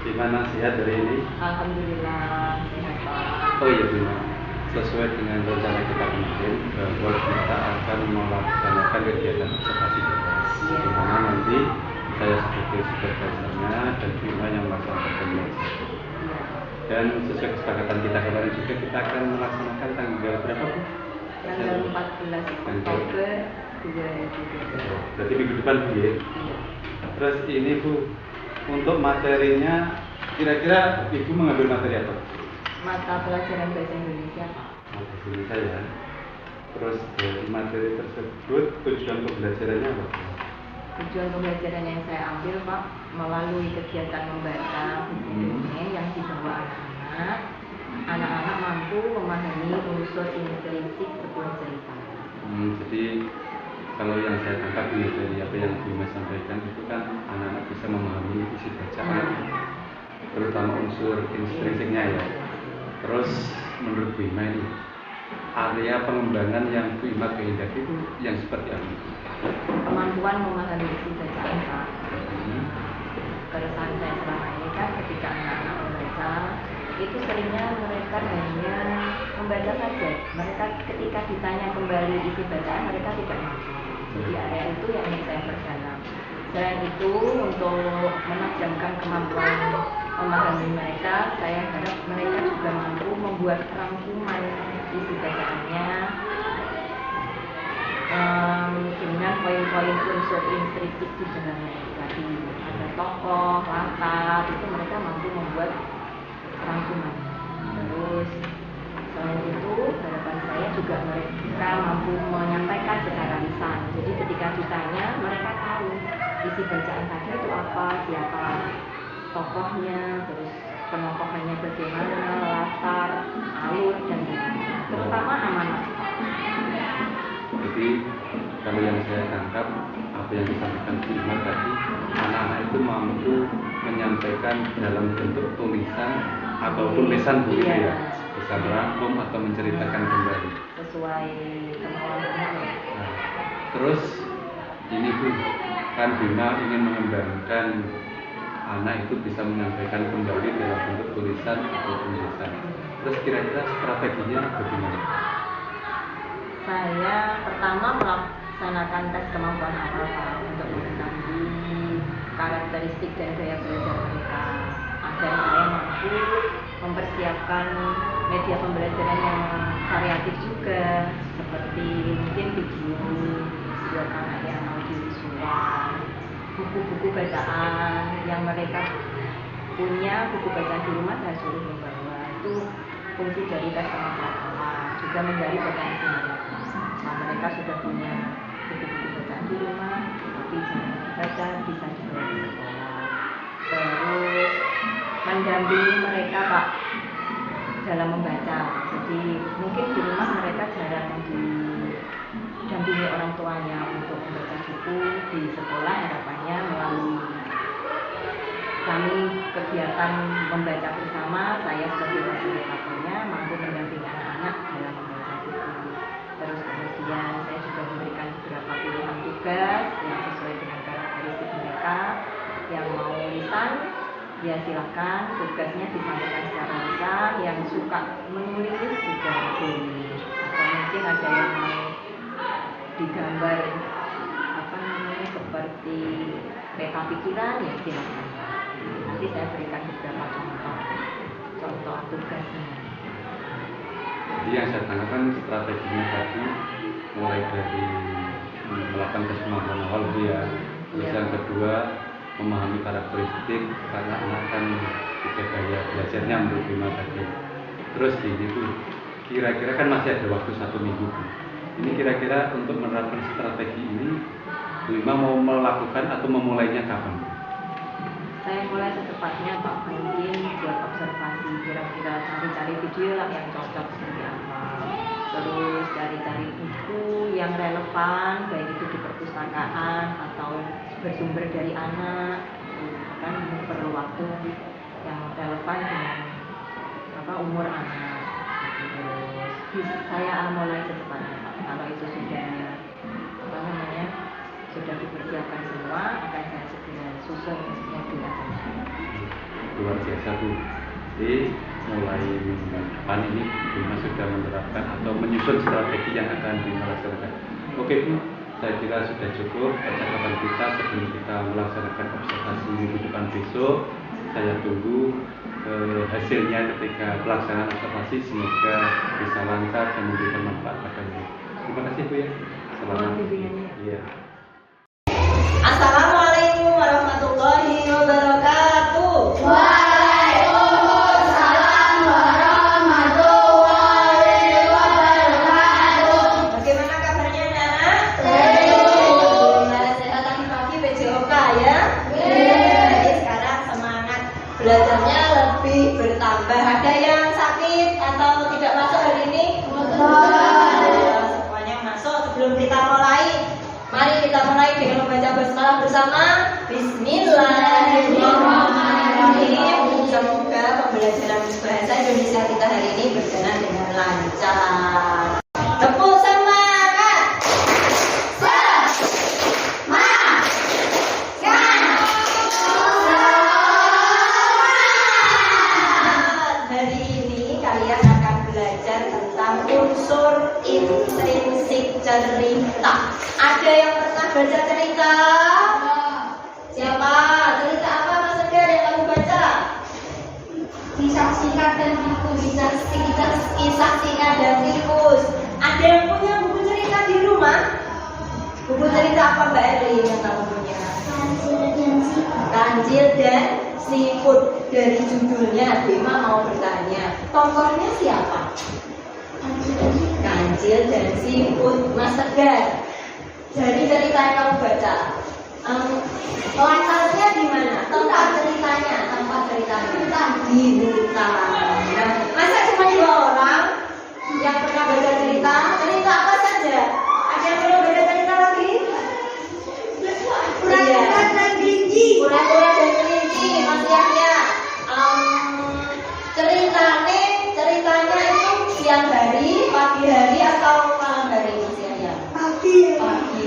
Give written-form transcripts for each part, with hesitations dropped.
Gimana sehat hari ini? Alhamdulillah sehat Pak. Oh iya Bima, sesuai dengan rencana kita kemarin bahwa kita akan melaksanakan kegiatan observasi bebas, Iya. di mana nanti saya sebagai supervisornya dan Bima yang melaksanakan pembelajaran. Iya. Dan sesuai kesepakatan kita kemarin juga kita akan melaksanakan tanggal berapa Bu? Tanggal 14 Oktober 2020. Berarti minggu depan Bu ya? Iya. Terus ini Bu, untuk materinya kira-kira Ibu mengambil materi apa? Mata pelajaran bahasa Indonesia Pak. Mata Indonesia ya. Terus dari materi tersebut tujuan pembelajarannya apa? Tujuan pembelajaran yang saya ambil Pak melalui kegiatan membaca buku dongeng yang dibawa anak-anak mampu memahami unsur intrinsik sebuah cerita. Jadi kalau yang saya tangkap ini dari apa yang Bima sampaikan itu kan anak-anak bisa memahami isi bacaan, terutama unsur intrinsiknya ya. Terus menurut Bima ini area pengembangan yang Bima kehendaki itu yang seperti apa? Kemampuan memahami isi bacaan Pak. Keresahan saya selama ini kan ketika anak-anak membaca itu seringnya mereka hanya membaca saja. Mereka ketika ditanya kembali isi bacaan mereka tidak mampu. Jadi area itu yang ingin saya perdalam. Selain itu untuk menajamkan kemampuan memahami mereka, saya harap mereka juga mampu membuat rangkuman isi bacaannya dengan poin-poin unsur intrinsik di dalamnya tadi. Ada tokoh, latar, itu mereka mampu membuat rangkuman. Terus selain itu harapan saya juga mereka mampu menyampaikan secara lisan. Jadi ketika ditanya mereka tahu isi bacaan tadi itu apa, siapa tokohnya, terus penokohannya bagaimana, latar, alur dan sebagainya. Terutama amanat. Jadi kalau yang saya tangkap apa yang disampaikan Bima tadi, anak-anak itu mampu menyampaikan dalam bentuk tulisan atau tulisan begitu ya, bisa merangkum atau menceritakan kembali sesuai kemauan anak. Nah, terus ini Bu, kan Bima ingin mengembangkan anak itu bisa menyampaikan kembali dalam bentuk tulisan atau tulisan. Terus kira-kira strateginya bagaimana? Saya pertama melaksanakan tes kemampuan awal Pak untuk mengetahui karakteristik dan gaya belajar mereka agar saya mampu mempersiapkan media pembelajaran yang variatif juga seperti mungkin video buat anak yang audiovisual, buku-buku bacaan yang mereka punya buku bacaan di rumah saya suruh membawa. Itu fungsi dari tes kemampuan awal, juga menggali potensi mereka. Nah, mereka sudah punya buku-buku bacaan di rumah, tapi jarang baca, bisa dibawa di sekolah. Terus mendampingi mereka Pak dalam membaca. Jadi mungkin di rumah mereka jarang didampingi orang tuanya untuk membaca buku. Di sekolah harapannya melalui kami kegiatan membaca bersama, saya sebagai fasilitatornya mampu mendampingi anak-anak dalam membaca buku. Terus kemudian saya juga memberikan beberapa pilihan tugas yang sesuai dengan karakteristik mereka. Yang mau lisan ya silakan tugasnya disampaikan secara lisan, yang suka menulis juga boleh, atau mungkin ada yang mau digambar seperti peta pikiran ya silakan. Nanti saya berikan beberapa contoh tugasnya. Jadi yang saya tangkapkan strateginya tadi mulai dari melakukan tes kemampuan awal ya. Terus yang kedua memahami karakteristik karena anak kan juga gaya belajarnya menurut Bima tadi. Terus gini Bu, kira-kira kan masih ada waktu 1 minggu Bu. Ini kira-kira untuk menerapkan strategi ini Bima mau melakukan atau memulainya kapan? Saya mulai secepatnya Pak, mungkin buat observasi, kira-kira cari-cari video lah yang cocok seperti apa. Terus cari-cari buku yang relevan, baik itu di perpustakaan atau bersumber dari anak, kan perlu waktu yang relevan dengan umur anak. Terus saya mulai secepatnya Pak. Kalau itu sudah sudah dipersiapkan semua, akan saya segera susun modul-modulnya. Luar biasa Bu. Jadi mulai minggu depan ini Bima sudah menerapkan atau menyusun strategi yang akan dilaksanakan. Oke Bu, saya kira sudah cukup percakapan kita sebelum kita melaksanakan observasi minggu depan besok. Saya tunggu hasilnya ketika pelaksanaan observasi, semoga bisa lancar dan memberikan manfaat pada kita. Terima kasih Bu ya. Selamat. Iya. Assalamualaikum warahmatullahi wabarakatuh. Waalaikumsalam warahmatullahi wabarakatuh. Bagaimana kabarnya anak-anak? Baik. Sehat pagi PJOK ya? Baik. Jadi sekarang semangat belajarnya lebih bertambah. Ada yang sakit atau tidak masuk hari ini? Semuanya masuk. Sebelum kita mulai, mari kita mulai dengan membaca basmalah bersama. Bismillahirrahmanirrahim. Semoga pembelajaran bahasa Indonesia kita hari ini berjalan dengan lancar. Tepuk semangat. Hari ini kalian akan belajar tentang unsur intrinsik cerita. Ada yang pernah baca cerita? Siapa? Cerita apa Mas Segar yang kamu baca? Kisah singkat dan tikus. Kisah singkat dan tikus. Ada yang punya buku cerita di rumah? Buku cerita apa Mbak Erlin yang kamu punya? Kancil dan Siput. Dari judulnya Bima mau bertanya, tokohnya siapa? Kancil dan Siput. Mas Segar, dari cerita yang kamu baca, latarnya di mana? Tempat ceritanya di hutan. Nah, masa cuma 2 orang yang pernah baca cerita? Cerita apa saja? Ada yang pernah baca cerita lagi? Kura-kura dan kelinci. Kura-kura dan kelinci, Mas Yahya. Ceritanya itu siang hari, pagi hari atau malam hari Mas Yahya? Pagi hari.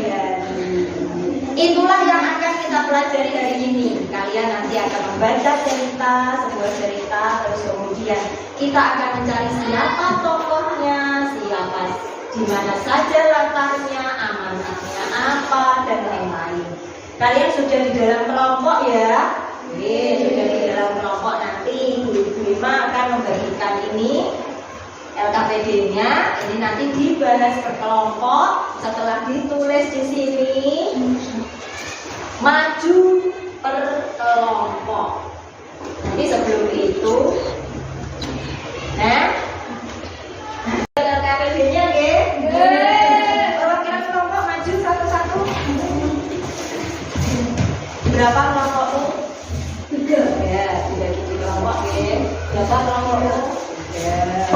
Itulah yang akan kita pelajari hari ini. Kalian nanti akan membaca sebuah cerita, terus kemudian kita akan mencari siapa tokohnya, siapa di mana saja latarnya, amanahnya apa dan lain-lain. Kalian sudah di dalam kelompok ya? Oke, sudah di dalam kelompok. Nanti Bu Bima akan membagikan ini LKPD-nya. Ini nanti dibahas per kelompok. Setelah ditulis di sini, maju per kelompok. Nanti sebelum itu, LKPD-nya nggih? Perwakilan kelompok maju satu-satu. Berapa kelompokmu? 3 ya, dibagi di kelompok ya. Berapa kelompokmu? 3.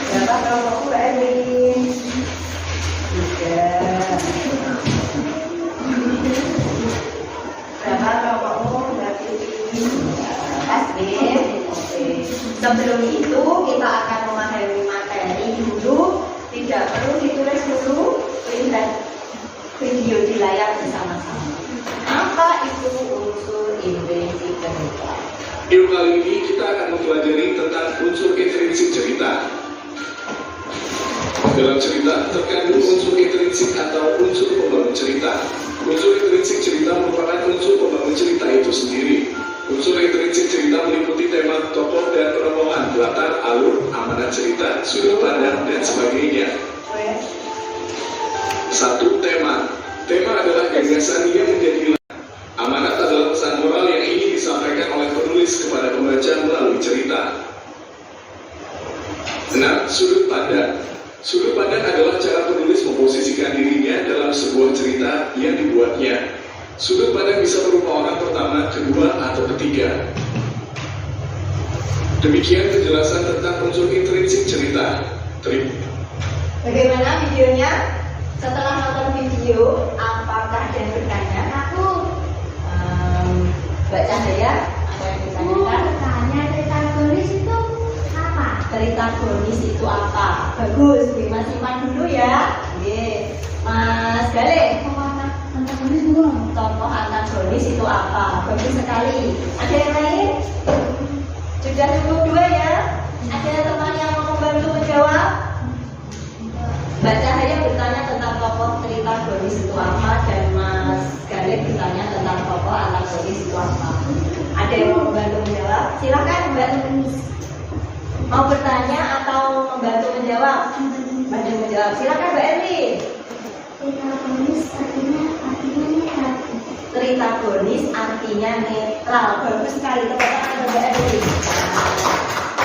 Berapa kelompokmu Mbak Erwin? 3. Berapa kelompokmu Mbak Titi? Pas ya. Oke. Sebelum itu kita akan memahami materi dulu. Tidak perlu ditulis dulu. Lihat video di layar bersama-sama. Apa itu unsur intrinsik cerita? Video kali ini kita akan mempelajari tentang unsur intrinsik cerita. Dalam cerita terkandung unsur intrinsik atau unsur pembangun cerita. Unsur intrinsik cerita merupakan unsur pembangun cerita itu sendiri. Unsur intrinsik cerita meliputi tema, tokoh dan peromongan, latar, alur, amanat cerita, sudut pandang dan sebagainya. 1. Tema. Tema adalah gagasan yang menjadi amanat adalah pesan moral yang ingin disampaikan oleh penulis kepada pembaca melalui cerita. 6. Sudut pandang. Sudut pandang adalah cara penulis memposisikan dirinya dalam sebuah cerita yang dibuatnya. Sudut pandang bisa berupa orang pertama, kedua, atau ketiga. Demikian penjelasan tentang unsur intrinsik cerita. Bagaimana videonya? Setelah nonton video, apakah ada yang bertanya? Aku Mbak Cahaya, apa yang ditanyakan? tanya cerita gelis itu apa? Cerita antagonis itu apa? Bagus, Bima simpan dulu ya. Oke, Mas Galih, tokoh antagonis itu apa? Bagus sekali. Ada yang lain? Sudah cukup dua ya? Ada teman yang mau membantu menjawab? Mbak Cahaya bertanya tentang tokoh tritagonis itu apa, dan Mas Galih bertanya tentang tokoh antagonis itu apa. Ada yang mau membantu menjawab? Silakan Mbak. Mau bertanya atau membantu menjawab? Bantu menjawab. Silakan Mbak Erli. Tritagonis artinya netral. Bagus sekali, tepuk tangan untuk Mbak Erli.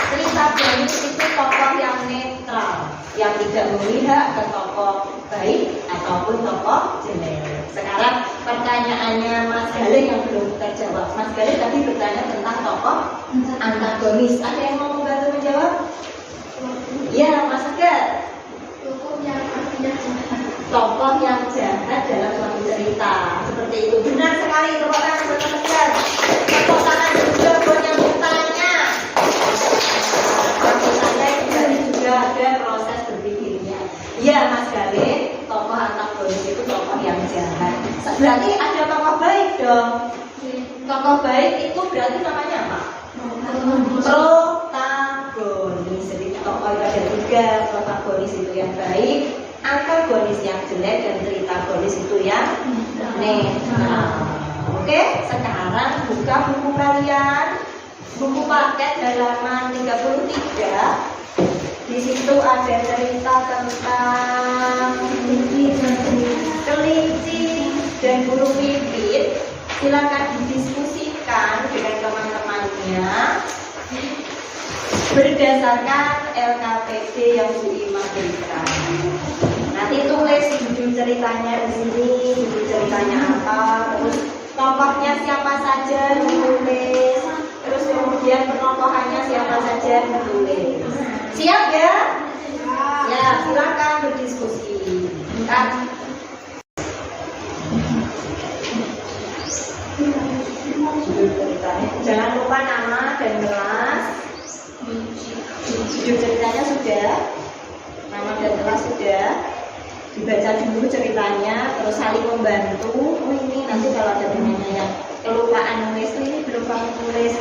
Tritagonis itu tokoh yang netral, yang tidak memihak ke tokoh baik ataupun tokoh jelek. Sekarang pertanyaannya Mas Galih yang belum terjawab. Mas Galih tadi bertanya tentang tokoh antagonis. Ada yang mau membantu menjawab? Ya, Mas Agar. Tokoh yang jahat dalam suatu cerita. Seperti itu. Benar sekali, tepuk tangan buat Mas Agar. Tepuk tangan juga buat yang bertanya. Yang bertanya juga ada proses berpikirnya. Ya, Mas Galih, tokoh antagonis itu tokoh yang jahat. Berarti ada tokoh baik dong. Tokoh baik itu berarti namanya apa? Protagonis. Jadi tokoh itu ada tiga. Protagonis itu yang baik, antagonis yang jelek, dan tritagonis itu yang netral. Oke, sekarang buka buku kalian. Buku paket halaman 33. Di situ ada cerita tentang kelinci dan burung pipit. Silakan didiskusikan dengan teman-temannya berdasarkan LKPD yang Bu Ima berikan. Nanti tulis judul ceritanya di sini, judul ceritanya apa, terus tokohnya siapa saja ditulis, terus kemudian penokohannya siapa saja ditulis. Siap ya? Ya, silakan berdiskusi. Kan? Judul ceritanya. Jangan lupa nama dan kelas. Judul ceritanya sudah, nama dan kelas sudah. Dibaca dulu ceritanya, terus saling membantu. Oh ini nanti kalau ada temannya yang kelupaan nulis, ini belum kamu tulis.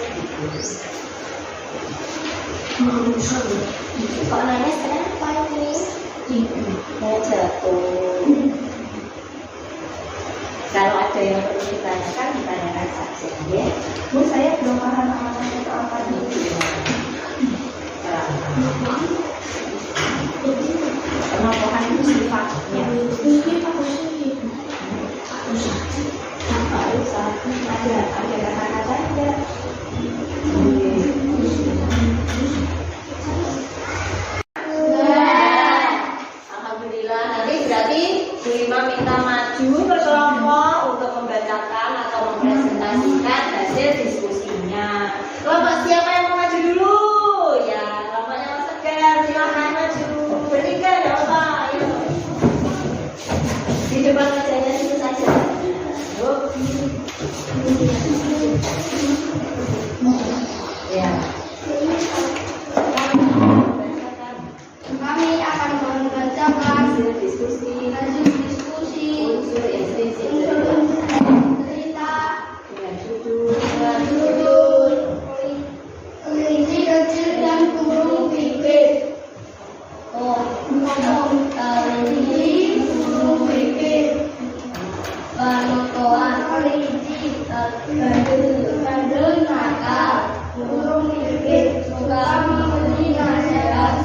Kok nangis kenapa ini? Mau jatuh. Kalau ada yang perlu ditanyakan, ditanyakan saja ya. Bu, saya belum paham namanya itu apa dulu. Penokohan itu sifatnya. Ada kata-katanya. Alhamdulillah. Nanti berarti Bu Ima minta maju berkelompok untuk membacakan atau mempresentasikan hasil diskusinya. Kelompok siapa yang mau maju dulu? Ya, kelompoknya Mas Segar, silahkan maju. Bertiga, ya apa? Ayo. Di depan mejanya situ saja. Yuk. Ya. Kami akan membacakan Hasil diskusi. Unsur esensi cerita dengan judul kelinci kecil dan burung pipit. Kelinci, burung pipit. Penokohan kelinci bandel nakal, burung pipit suka memberi nasihat.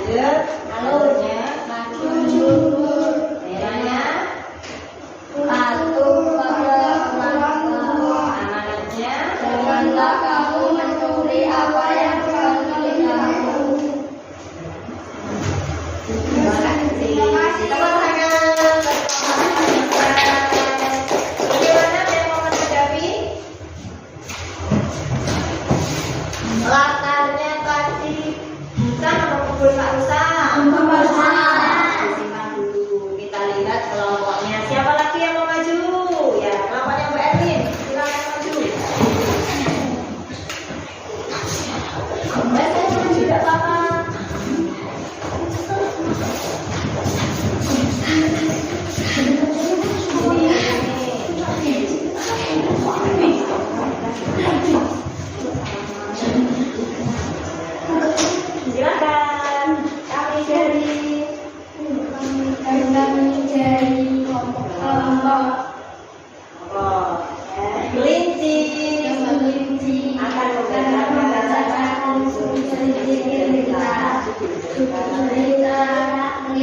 Lanjut. Alurnya merahnya Patuh pada orang tua. amanatnya Janganlah kamu mencuri apa yang bukan milik kamu. terima kasih.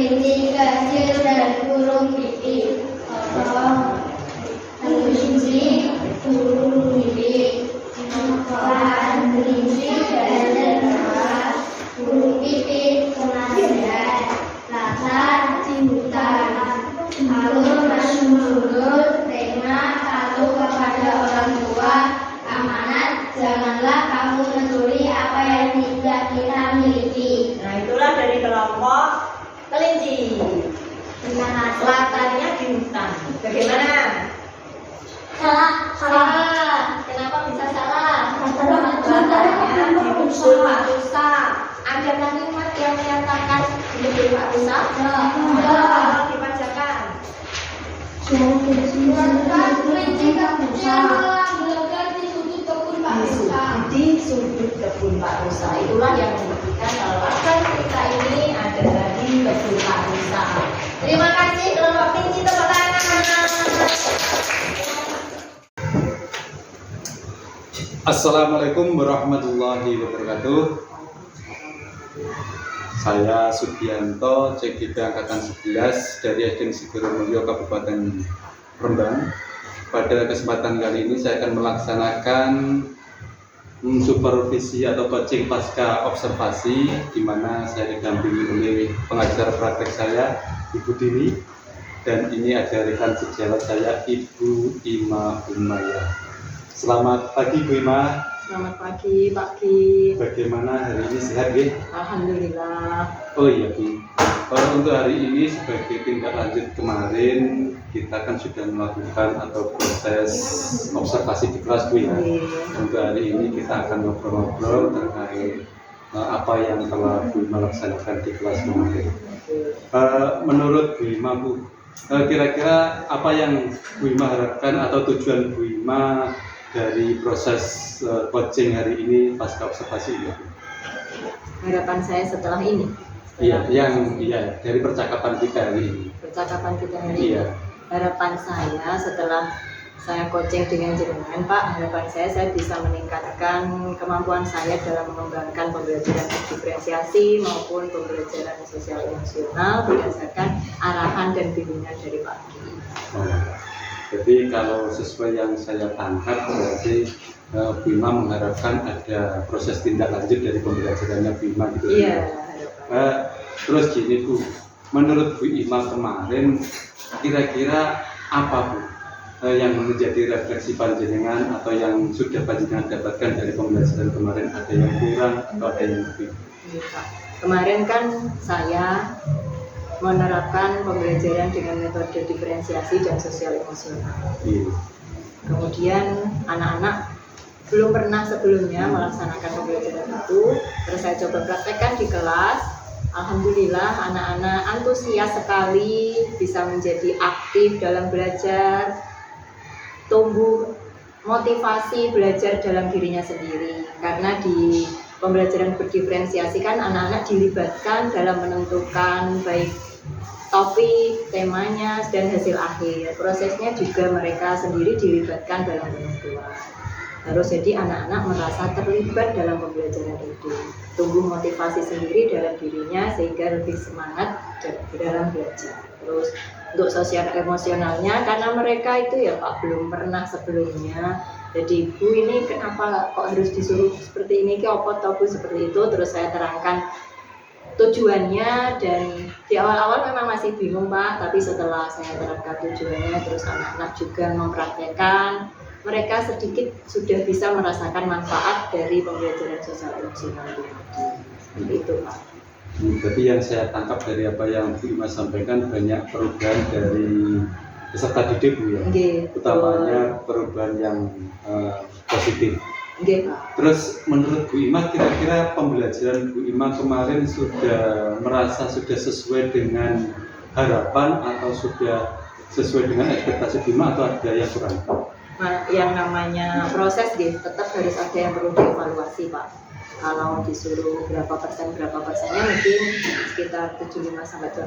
kelinci kecil dan burung pipit. Kelinci, burung pipit. Makan kelinci dan burung pipit kematian. Rasa di hutan. Alur masyhur tema satu kepada orang tua. Amanat, janganlah kamu mencuri apa yang tidak kita miliki. Nah, itulah dari kelompok kelinci. Terima kasih. Latarnya di hutan. Bagaimana? Salah. Kenapa bisa salah? Latarnya di Dusun Pak Rusa. Ada kalimat yang menyatakan di Pak Rusa? Tolong dibacakan. Di sudut kebun Pak Rusa. Itulah yang membuktikan kalau latar cerita ini adalah di kebun Pak Rusa. Terima kasih kelompok kelinci, tepuk tangan. Assalamualaikum warahmatullahi wabarakatuh. Saya Sugianto, CGP Angkatan 11 dari SD Siguromulyo, Kabupaten Rembang. Pada kesempatan kali ini saya akan melaksanakan supervisi atau coaching pasca observasi, di mana saya didampingi oleh pengajar praktek saya, Ibu Dini, dan ini ada rekan sejawat saya, Ibu Ima Umayyah. Selamat pagi Bu Ima. Selamat pagi Pak Ki. Bagaimana hari ini, sehat ya? Alhamdulillah. Oh iya Bu. Untuk hari ini sebagai tindak lanjut kemarin kita kan sudah melakukan atau proses observasi di kelas Bu ya. Untuk hari ini kita akan ngobrol-ngobrol terkait apa yang telah Bu Ima laksanakan di kelas kemarin. Menurut Bu Ima Bu, kira-kira apa yang Bu Ima harapkan atau tujuan Bu Ima dari proses coaching hari ini pasca observasi ini? Harapan saya setelah ini. Dari percakapan kita hari ini. Percakapan kita hari ini. Harapan saya setelah saya coaching dengan jenengan Pak, harapan saya bisa meningkatkan kemampuan saya dalam mengembangkan pembelajaran diferensiasi maupun pembelajaran sosial emosional berdasarkan arahan dan bimbingan dari Pak Ki. Jadi kalau sesuai yang saya tangkap berarti Bu Ima mengharapkan ada proses tindak lanjut dari pembelajarannya Bu Ima gitu. Iya. Terus gini Bu, menurut Bu Ima kemarin kira-kira apa Bu yang menjadi refleksi panjenengan atau yang sudah panjenengan dapatkan dari pembelajaran kemarin? Ada yang kurang atau ada yang lebih? Iya, Pak. Kemarin kan saya menerapkan pembelajaran dengan metode diferensiasi dan sosial emosional. Kemudian anak-anak belum pernah sebelumnya melaksanakan pembelajaran itu, terus saya coba praktekkan di kelas. Alhamdulillah anak-anak antusias sekali, bisa menjadi aktif dalam belajar, tumbuh motivasi belajar dalam dirinya sendiri. Karena di pembelajaran berdiferensiasi kan anak-anak dilibatkan dalam menentukan baik topik, temanya, dan hasil akhir. Prosesnya juga mereka sendiri dilibatkan dalam penentuan. Harus jadi anak-anak merasa terlibat dalam pembelajaran itu, tumbuh motivasi sendiri dalam dirinya sehingga lebih semangat dalam belajar. Terus untuk sosial emosionalnya, karena mereka itu ya Pak belum pernah sebelumnya. Jadi Bu ini kenapa kok harus disuruh seperti ini, apa tahu seperti itu. Terus saya terangkan tujuannya, dan di awal-awal memang masih bingung Pak, tapi setelah saya terangkan tujuannya, terus anak-anak juga mempraktekkan, mereka sedikit sudah bisa merasakan manfaat dari pembelajaran sosial emosional itu Pak. Jadi yang saya tangkap dari apa yang Bu Ima sampaikan, banyak perubahan dari peserta didik Bu ya, utamanya perubahan yang positif. Terus menurut Bu Ima, kira-kira pembelajaran Bu Ima kemarin sudah merasa sudah sesuai dengan harapan atau sudah sesuai dengan ekspektasi Bu Ima, atau ada yang kurang? Yang namanya proses tetap harus ada yang perlu dievaluasi Pak. Kalau disuruh berapa persennya mungkin sekitar 75-80%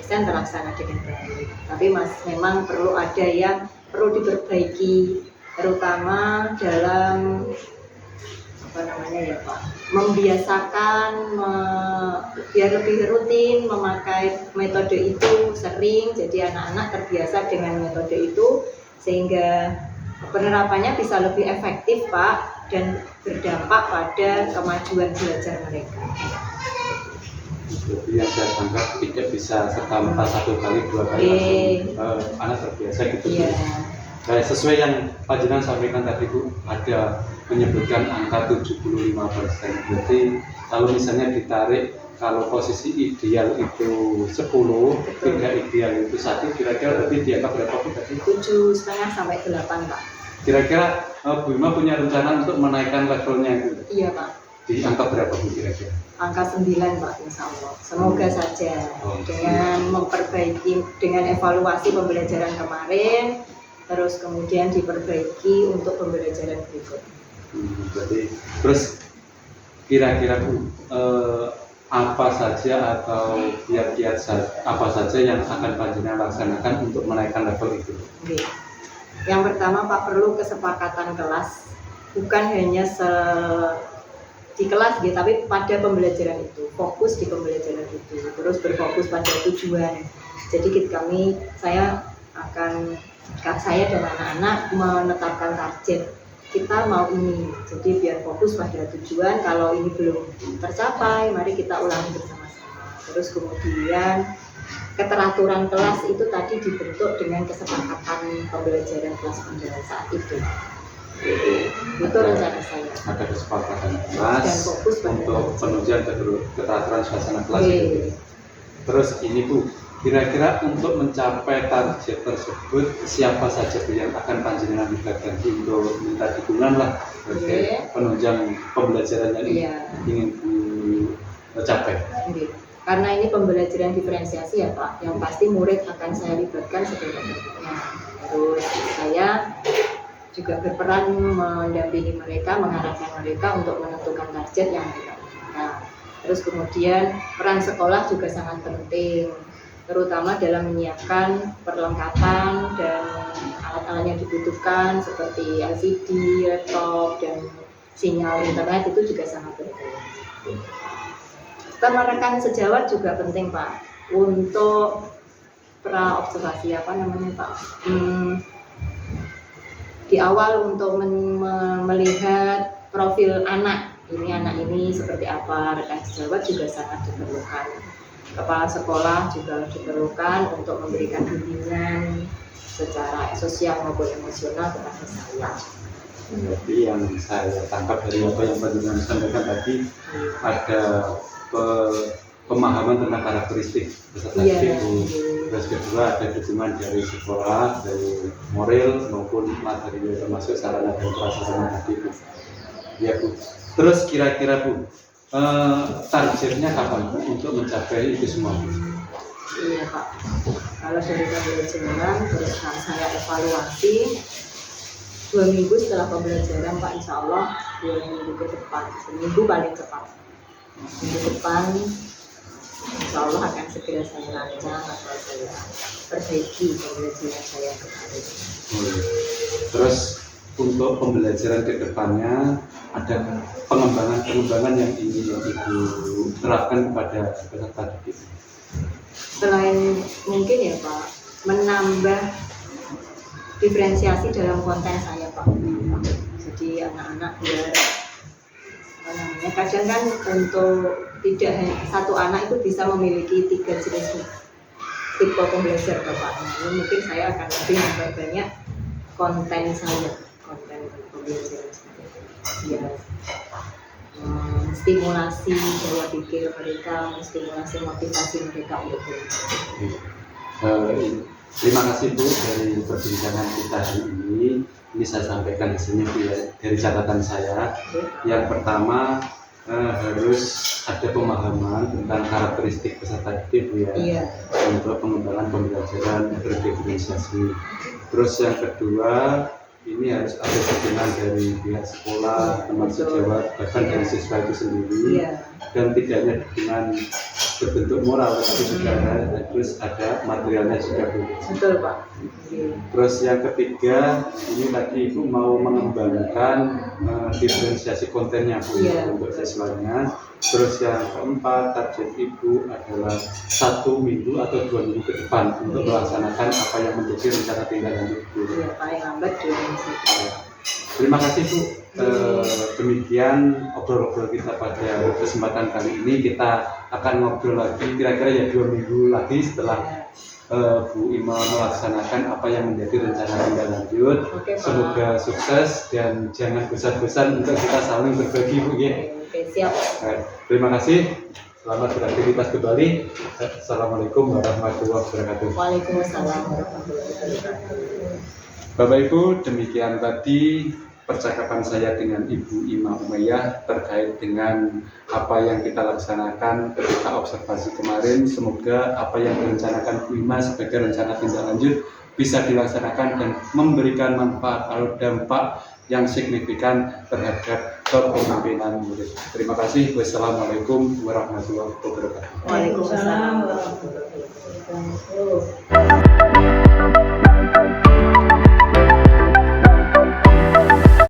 terlaksana dengan baik. Tapi memang perlu ada yang perlu diperbaiki, terutama dalam membiasakan biar lebih rutin memakai metode itu sering, jadi anak-anak terbiasa dengan metode itu sehingga penerapannya bisa lebih efektif Pak dan berdampak pada kemajuan belajar mereka. Jadi yang saya tangkap tidak bisa serta-merta 1 kali 2 kali langsung anak terbiasa gitu. Iya. Nah, sesuai yang Pak Jenang sampaikan tadi Bu, ada menyebutkan angka 75%. Berarti kalau misalnya ditarik, kalau posisi ideal itu 10, tidak ideal itu 1, kira-kira berarti dianggap berapa Bu tadi? 7,5 sampai 8 Pak. Kira-kira Bu Ima punya rencana untuk menaikkan levelnya itu? Iya Pak. Di angka berapa Bu kira-kira? Angka 9 Pak, insya Allah. Semoga saja dengan memperbaiki, dengan evaluasi pembelajaran kemarin, terus kemudian diperbaiki untuk pembelajaran berikutnya. Berarti terus kira-kira Bu, apa saja atau kiat-kiat apa saja yang akan Panjenengan laksanakan untuk menaikkan level itu? Oke. Yang pertama Pak, perlu kesepakatan kelas, bukan hanya di kelas gitu, tapi pada pembelajaran itu, fokus di pembelajaran itu, terus berfokus pada tujuan. Jadi saya dan anak-anak menetapkan target, kita mau ini, jadi biar fokus pada tujuan. Kalau ini belum tercapai, mari kita ulangi bersama-sama. Terus kemudian keteraturan kelas itu tadi dibentuk dengan kesepakatan pembelajaran kelas pada saat itu. Itu rencana saya. Ada kesepakatan kelas Dan fokus untuk penunjang keteraturan suasana kelas itu. Terus ini Bu, kira-kira untuk mencapai target tersebut siapa saja Bu yang akan Panjenengan libatkan untuk minta dukungan lah sebagai penunjang pembelajaran yang ingin dicapai? Karena ini pembelajaran diferensiasi ya Pak, yang pasti murid akan saya libatkan sebanyak-banyaknya. Terus saya juga berperan mendampingi mereka, mengarahkan mereka untuk menentukan target yang mereka inginkan. Terus kemudian peran sekolah juga sangat penting, terutama dalam menyiapkan perlengkapan dan alat-alat yang dibutuhkan seperti LCD, laptop, dan sinyal internet itu juga sangat penting. Rekan sejawat juga penting Pak, untuk praobservasi Pak, di awal untuk melihat profil anak ini seperti apa, rekan sejawat juga sangat diperlukan. Kepala sekolah juga diperlukan untuk memberikan bimbingan secara sosial maupun emosional kepada saya. Jadi yang saya tangkap dari apa yang Panjenengan sampaikan tadi, ada pemahaman tentang karakteristik peserta didik. Terus kedua ada dukungan dari sekolah, dari moral maupun material termasuk sarana dan prasarana tadi Bu. Ya Bu. Terus kira-kira Bu, targetnya kapan Bu untuk mencapai itu semua Bu? Iya Pak. Kalau dari pembelajaran terus saya evaluasi 2 minggu setelah pembelajaran Pak, insya Allah 2 minggu ke depan, seminggu paling cepat. Minggu depan insya Allah akan segera saya rancang atau saya perbaiki pembelajaran saya kemarin. Terus untuk pembelajaran ke depannya ada pengembangan yang ingin Ibu terapkan kepada peserta didik. Selain mungkin ya Pak, menambah diferensiasi dalam konten saya Pak. Jadi anak-anak biar kadang kan untuk tidak hanya satu anak itu bisa memiliki 3 jenis tipe pembelajar bapaknya. Mungkin saya akan lebih memperbanyak konten pembelajaran saya. Ya, stimulasi daya pikir mereka, stimulasi motivasi mereka untuk belajar. Terima kasih Bu dari perbincangan kita hari ini. Ini saya sampaikan di sini dari catatan saya. Yang pertama harus ada pemahaman tentang karakteristik peserta didik Bu ya, untuk pengembangan pembelajaran berdiferensiasi. Terus yang kedua ini harus ada dukungan dari pihak sekolah, teman sejawat, bahkan dari siswa itu sendiri, dan tidak hanya dukungan berbentuk moral, tapi juga terus ada materialnya juga Bu. Betul Pak. Terus yang ketiga, ini tadi Ibu mau mengembangkan diferensiasi kontennya Bu, Iya. untuk siswanya. Terus yang keempat, target Ibu adalah 1 minggu atau 2 minggu ke depan untuk melaksanakan apa yang menjadi rencana tindak lanjut Bu. Iya, paling lambat 2 minggu. Terima kasih Bu. Demikian obrol-obrol kita pada kesempatan kali ini. Kita akan ngobrol lagi kira-kira ya 2 minggu lagi setelah Bu Ima melaksanakan apa yang menjadi rencana tindak lanjut. Oke, Pak. Semoga sukses dan jangan bosan-bosan untuk kita saling berbagi Bu ya. Oke, siap. Terima kasih. Selamat beraktivitas kembali. Assalamualaikum warahmatullahi wabarakatuh. Waalaikumsalam warahmatullahi wabarakatuh. Bapak Ibu, demikian tadi percakapan saya dengan Ibu Ima Umayyah terkait dengan apa yang kita laksanakan ketika observasi kemarin. Semoga apa yang direncanakan Bu Ima sebagai rencana tindak lanjut bisa dilaksanakan dan memberikan manfaat atau dampak yang signifikan terhadap kepemimpinan murid. Terima kasih. Wassalamualaikum warahmatullahi wabarakatuh. Waalaikumsalam warahmatullahi wabarakatuh.